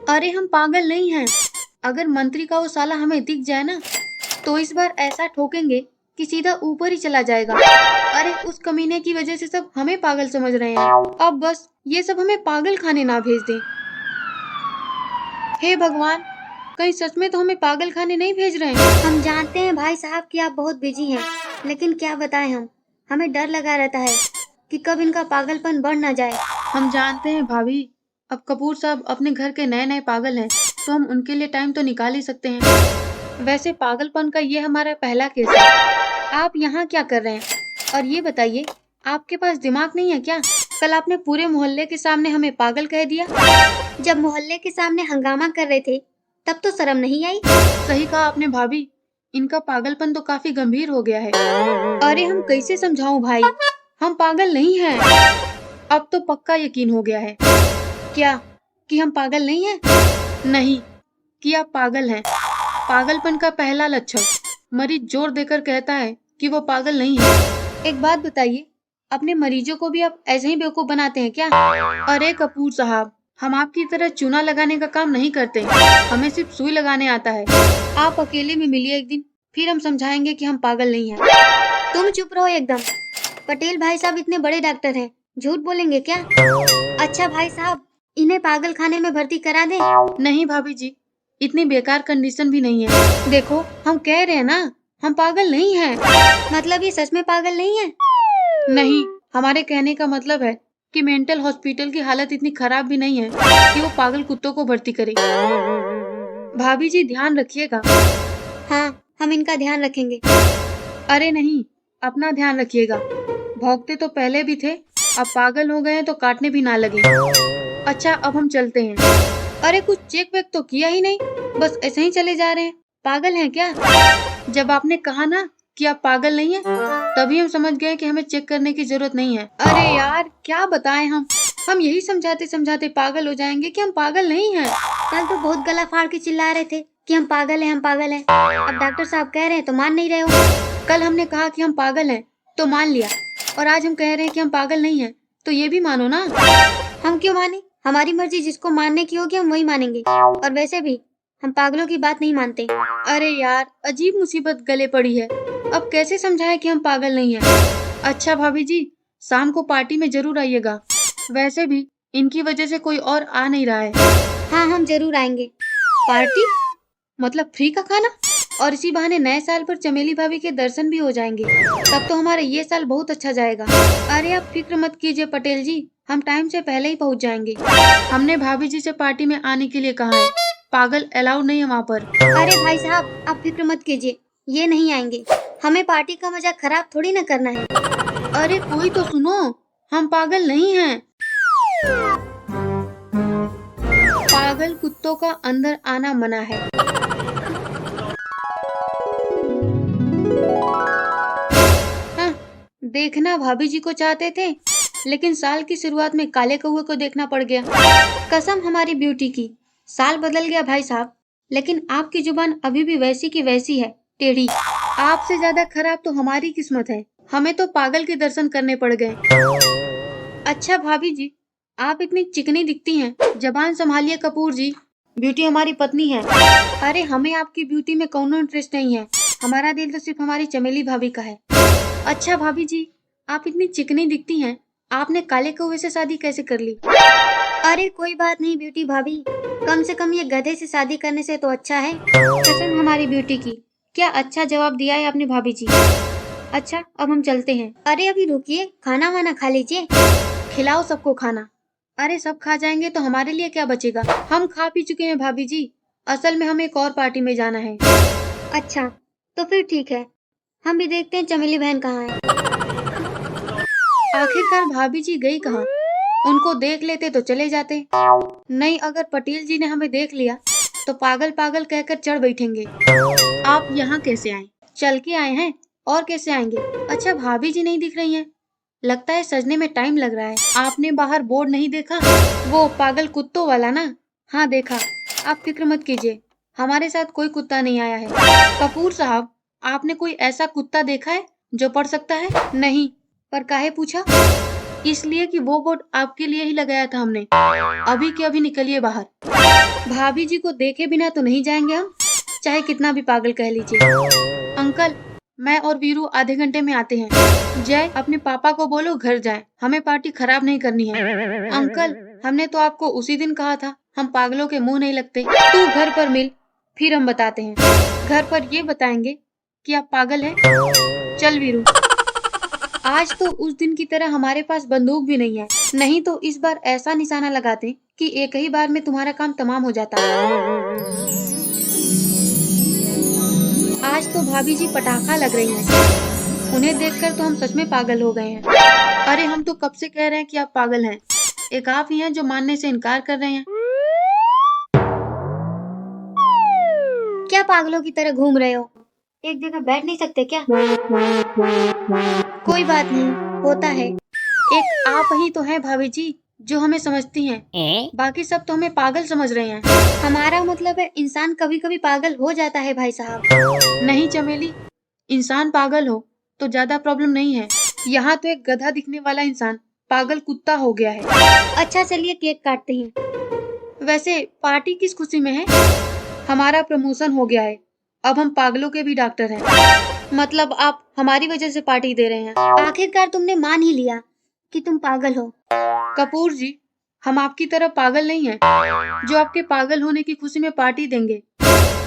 अरे हम पागल नहीं हैं। अगर मंत्री का वो साला हमें दिख जाए ना, तो इस बार ऐसा ठोकेंगे कि सीधा ऊपर ही चला जाएगा। अरे उस कमीने की वजह से सब हमें पागल समझ रहे हैं। अब बस ये सब हमें पागल खाने ना भेज दें। हे भगवान, कहीं सच में तो हमें पागल खाने नहीं भेज रहे हैं। हम जानते हैं भाई साहब कि आप बहुत बिजी हैं, लेकिन क्या बताएं हमें डर लगा रहता है कि कब इनका पागलपन बढ़ ना जाए। हम जानते हैं भाभी, अब कपूर साहब अपने घर के नए नए पागल हैं, तो हम उनके लिए टाइम तो निकाल ही सकते हैं। वैसे पागलपन का ये हमारा पहला केस है। आप यहाँ क्या कर रहे हैं? और ये बताइए, आपके पास दिमाग नहीं है क्या? कल आपने पूरे मोहल्ले के सामने हमें पागल कह दिया। जब मोहल्ले के सामने हंगामा कर रहे थे तब तो शर्म नहीं आई। सही कहा आपने भाभी, इनका पागलपन तो काफी गंभीर हो गया है। अरे हम कैसे समझाऊं भाई, हम पागल नहीं हैं। अब तो पक्का यकीन हो गया है। क्या कि हम पागल नहीं हैं? नहीं, कि आप पागल हैं। पागलपन का पहला लक्षण, मरीज जोर देकर कहता है कि वो पागल नहीं है। एक बात बताइए, अपने मरीजों को भी आप ऐसे ही बेवकूफ बनाते हैं क्या? अरे कपूर साहब, हम आपकी तरह चूना लगाने का काम नहीं करते, हमें सिर्फ सुई लगाने आता है। आप अकेले में मिलिए एक दिन, फिर हम समझाएंगे कि हम पागल नहीं हैं। तुम चुप रहो एकदम। पटेल भाई साहब इतने बड़े डॉक्टर हैं, झूठ बोलेंगे क्या? अच्छा भाई साहब, इन्हें पागल खाने में भर्ती करा दें? नहीं भाभी जी, इतनी बेकार कंडीशन भी नहीं है। देखो हम कह रहे हैं ना, हम पागल नहीं हैं। मतलब ये सच में पागल नहीं है? नहीं, हमारे कहने का मतलब है कि मेंटल हॉस्पिटल की हालत इतनी खराब भी नहीं है कि वो पागल कुत्तों को भर्ती करे। भाभी जी ध्यान रखिएगा। हाँ, हम इनका ध्यान रखेंगे। अरे नहीं, अपना ध्यान रखिएगा। भौंकते तो पहले भी थे, अब पागल हो गए हैं तो काटने भी ना लगे। अच्छा अब हम चलते हैं। अरे कुछ चेक वेक तो किया ही नहीं, बस ऐसे ही चले जा रहे हैं। पागल हैं क्या? जब आपने कहा ना कि आप पागल नहीं हैं, तभी हम समझ गए कि हमें चेक करने की जरूरत नहीं है। अरे यार क्या बताएं हम यही समझाते समझाते पागल हो जाएंगे कि हम पागल नहीं हैं। कल तो बहुत गला फाड़ के चिल्ला रहे थे कि हम पागल हैं, हम पागल हैं। अब डॉक्टर साहब कह रहे हैं तो मान नहीं रहे हो। कल हमने कहा कि हम पागल हैं तो मान लिया, और आज हम कह रहे हैं कि हम पागल नहीं हैं, तो ये भी मानो ना। हम क्यों माने? हमारी मर्जी, जिसको मानने की होगी हम वही मानेंगे। और वैसे भी हम पागलों की बात नहीं मानते। अरे यार अजीब मुसीबत गले पड़ी है, अब कैसे समझाएं कि हम पागल नहीं हैं। अच्छा भाभी जी, शाम को पार्टी में जरूर आइएगा। वैसे भी इनकी वजह से कोई और आ नहीं रहा है। हाँ, हम जरूर आएंगे। पार्टी मतलब फ्री का खाना, और इसी बहाने नए साल पर चमेली भाभी के दर्शन भी हो जाएंगे। तब तो हमारा ये साल बहुत अच्छा जाएगा। अरे आप फिक्र मत कीजिए पटेल जी, हम टाइम से पहले ही पहुंच जाएंगे। हमने भाभी जी से पार्टी में आने के लिए कहा है, पागल अलाउड नहीं है वहाँ पर। अरे भाई साहब, आप फिक्र मत कीजिए, ये नहीं आएंगे। हमें पार्टी का मजा खराब थोड़ी ना करना है। अरे कोई तो सुनो, हम पागल नहीं हैं। पागल कुत्तों का अंदर आना मना है। हाँ, देखना भाभी जी को चाहते थे, लेकिन साल की शुरुआत में काले कौवे को देखना पड़ गया। कसम हमारी ब्यूटी की, साल बदल गया भाई साहब, लेकिन आपकी जुबान अभी भी वैसी की वैसी है, टेढ़ी। आपसे ज्यादा खराब तो हमारी किस्मत है, हमें तो पागल के दर्शन करने पड़ गए। अच्छा भाभी जी, आप इतनी चिकनी दिखती हैं, जबान संभालिए कपूर जी, ब्यूटी हमारी पत्नी है। अरे हमें आपकी ब्यूटी में कोनो इंटरेस्ट नहीं है, हमारा दिल तो सिर्फ हमारी चमेली भाभी का है। अच्छा भाभी जी, आप इतनी चिकनी दिखती हैं, आपने काले कौवे से शादी कैसे कर ली? अरे कोई बात नहीं ब्यूटी भाभी, कम से कम ये गधे से शादी करने से तो अच्छा है। कसम हमारी ब्यूटी की, क्या अच्छा जवाब दिया है आपने भाभी जी। अच्छा अब हम चलते हैं। अरे अभी रुकिए, खाना वाना खा लीजिए। खिलाओ सबको खाना। अरे सब खा जाएंगे तो हमारे लिए क्या बचेगा? हम खा पी चुके हैं भाभी जी, असल में हमें एक और पार्टी में जाना है। अच्छा तो फिर ठीक है, हम भी देखते हैं चमेली बहन कहाँ है। आखिरकार भाभी जी गई कहाँ? उनको देख लेते तो चले जाते, नहीं अगर पटेल जी ने हमें देख लिया तो पागल पागल कहकर चढ़ बैठेंगे। आप यहाँ कैसे आए? चल के आए हैं, और कैसे आएंगे? अच्छा भाभी जी नहीं दिख रही हैं, लगता है सजने में टाइम लग रहा है। आपने बाहर बोर्ड नहीं देखा, वो पागल कुत्तों वाला ना? हाँ देखा। आप फिक्र मत कीजिए, हमारे साथ कोई कुत्ता नहीं आया है। कपूर साहब, आपने कोई ऐसा कुत्ता देखा है जो पढ़ सकता है? नहीं, पर काहे पूछा? इसलिए कि वो बोर्ड आपके लिए ही लगाया था हमने। अभी के अभी निकलिए बाहर। भाभी जी को देखे बिना तो नहीं जाएंगे हम, चाहे कितना भी पागल कह लीजिए। अंकल, मैं और वीरू आधे घंटे में आते हैं। जय, अपने पापा को बोलो घर जाएं, हमें पार्टी खराब नहीं करनी है। अंकल, हमने तो आपको उसी दिन कहा था, हम पागलों के मुंह नहीं लगते। तू घर पर मिल, फिर हम बताते हैं। घर पर ये बताएंगे कि आप पागल हैं। चल वीरू। आज तो उस दिन की तरह हमारे पास बंदूक भी नहीं है, नहीं तो इस बार ऐसा निशाना लगाते कि एक ही बार में तुम्हारा काम तमाम हो जाता। आज तो भाभी जी पटाखा लग रही हैं। उन्हें देखकर तो हम सच में पागल हो गए हैं। अरे हम तो कब से कह रहे हैं कि आप पागल हैं, एक आप ही हैं जो मानने से इनकार कर रहे हैं। क्या पागलों की तरह घूम रहे हो? एक जगह बैठ नहीं सकते क्या? कोई बात नहीं, होता है। एक आप ही तो हैं भाभी जी जो हमें समझती हैं, बाकी सब तो हमें पागल समझ रहे हैं। हमारा मतलब है इंसान कभी कभी पागल हो जाता है भाई साहब। नहीं चमेली, इंसान पागल हो तो ज्यादा प्रॉब्लम नहीं है। यहाँ तो एक गधा दिखने वाला इंसान पागल कुत्ता हो गया है। अच्छा चलिए केक काटते हैं। वैसे पार्टी किस खुशी में है? हमारा प्रमोशन हो गया है, अब हम पागलों के भी डॉक्टर हैं। मतलब आप हमारी वजह से पार्टी दे रहे हैं। आखिरकार तुमने मान ही लिया कि तुम पागल हो। कपूर जी, हम आपकी तरह पागल नहीं हैं जो आपके पागल होने की खुशी में पार्टी देंगे।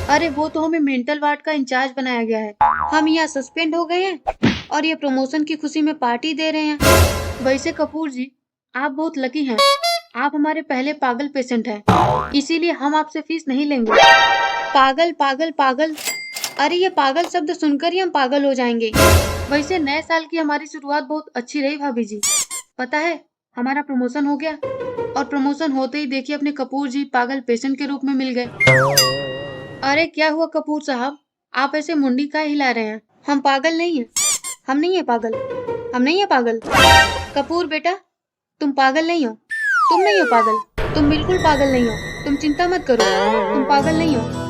अरे वो तो हमें मेंटल वार्ड का इंचार्ज बनाया गया है, हम यहाँ सस्पेंड हो गए हैं और ये प्रमोशन की खुशी में पार्टी दे रहे हैं। वैसे कपूर जी, आप बहुत लकी हैं, आप हमारे पहले पागल पेशेंट हैं, इसीलिए हम आपसे फीस नहीं लेंगे। पागल पागल पागल, अरे ये पागल शब्द सुनकर ही हम पागल हो जाएंगे। वैसे नए साल की हमारी शुरुआत बहुत अच्छी रही भाभी जी। पता है, हमारा प्रमोशन हो गया और प्रमोशन होते ही देखिए अपने कपूर जी पागल पेशेंट के रूप में मिल गए। अरे क्या हुआ कपूर साहब, आप ऐसे मुंडी काहे हिला रहे हैं? हम पागल नहीं हैं, हम नहीं है पागल, हम नहीं है पागल। कपूर बेटा, तुम पागल नहीं हो, तुम नहीं हो पागल, तुम बिल्कुल पागल नहीं हो, तुम चिंता मत करो, तुम पागल नहीं हो।